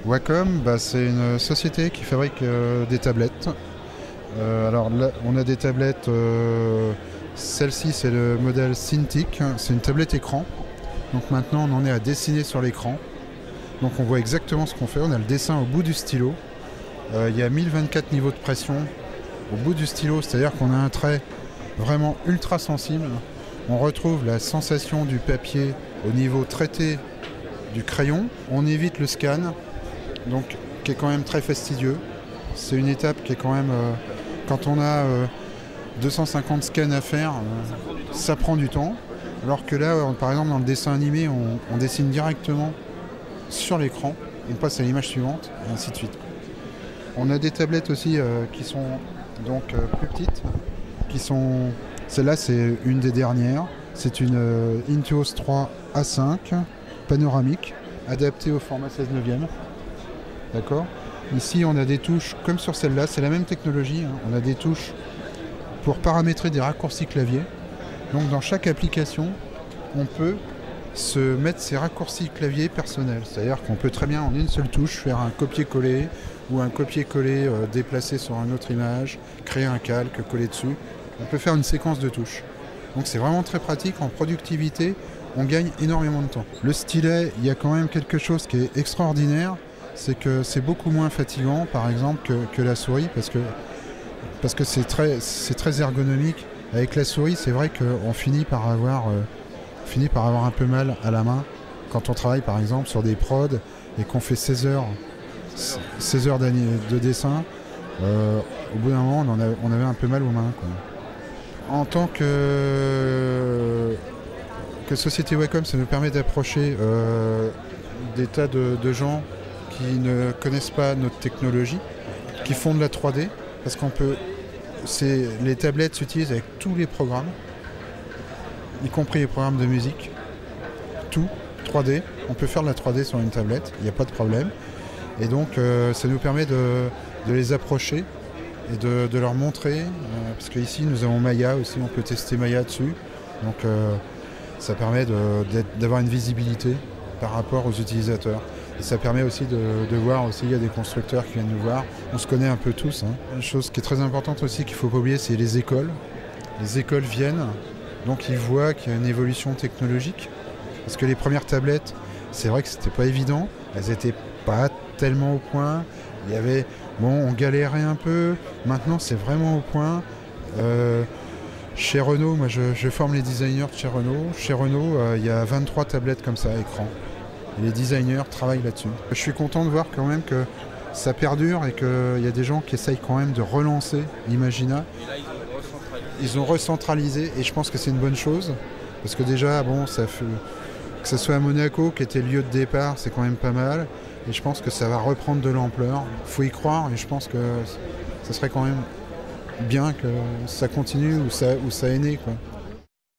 Wacom, c'est une société qui fabrique des tablettes. Alors là, on a des tablettes, celle-ci c'est le modèle Cintiq, c'est une tablette écran. Donc maintenant on en est à dessiner sur l'écran. Donc on voit exactement ce qu'on fait, on a le dessin au bout du stylo. Il y a 1024 niveaux de pression au bout du stylo, c'est-à-dire qu'on a un trait vraiment ultra sensible. On retrouve la sensation du papier au niveau traité du crayon. On évite le scan, donc qui est quand même très fastidieux. C'est une étape qui est quand même, quand on a 250 scans à faire, ça prend du temps. Alors que là, par exemple, dans le dessin animé, on dessine directement sur l'écran, on passe à l'image suivante, et ainsi de suite. On a des tablettes aussi qui sont donc plus petites, celle-là c'est une des dernières, c'est une Intuos 3 A5 panoramique, adaptée au format 16/9. D'accord ? Ici on a des touches comme sur celle-là, c'est la même technologie, hein. On a des touches pour paramétrer des raccourcis clavier. Donc dans chaque application, on peut se mettre ses raccourcis clavier personnels. C'est-à-dire qu'on peut très bien en une seule touche faire un copier-coller ou un copier-coller déplacé sur une autre image, créer un calque, coller dessus. On peut faire une séquence de touches. Donc c'est vraiment très pratique. En productivité, on gagne énormément de temps. Le stylet, il y a quand même quelque chose qui est extraordinaire, c'est que c'est beaucoup moins fatigant par exemple que la souris parce que c'est très ergonomique. Avec la souris, c'est vrai qu'on finit par avoir un peu mal à la main quand on travaille par exemple sur des prods et qu'on fait 16 heures de dessin. Au bout d'un moment, on avait un peu mal aux mains, quoi. En tant que société Wacom, ça nous permet d'approcher des tas de gens qui ne connaissent pas notre technologie, qui font de la 3D, parce les tablettes s'utilisent avec tous les programmes, y compris les programmes de musique, tout, 3D. On peut faire de la 3D sur une tablette, il n'y a pas de problème. Et donc ça nous permet de les approcher et de leur montrer, parce qu'ici nous avons Maya aussi, on peut tester Maya dessus. Donc ça permet d'avoir une visibilité par rapport aux utilisateurs. Et ça permet aussi de voir aussi, il y a des constructeurs qui viennent nous voir. On se connaît un peu tous, hein. Une chose qui est très importante aussi qu'il ne faut pas oublier, c'est les écoles. Les écoles viennent, donc ils voient qu'il y a une évolution technologique. Parce que les premières tablettes, c'est vrai que c'était pas évident. Elles n'étaient pas tellement au point. On galérait un peu. Maintenant, c'est vraiment au point. Chez Renault, moi je forme les designers de chez Renault. Chez Renault, il y a 23 tablettes comme ça à écran. Et les designers travaillent là-dessus. Je suis content de voir quand même que ça perdure et qu'il y a des gens qui essayent quand même de relancer Imagina. Et là, Ils ont recentralisé et je pense que c'est une bonne chose. Parce que déjà, ça fait, que ce soit à Monaco, qui était le lieu de départ, c'est quand même pas mal. Et je pense que ça va reprendre de l'ampleur. Il faut y croire et je pense que ça serait quand même bien que ça continue où ça est né, quoi.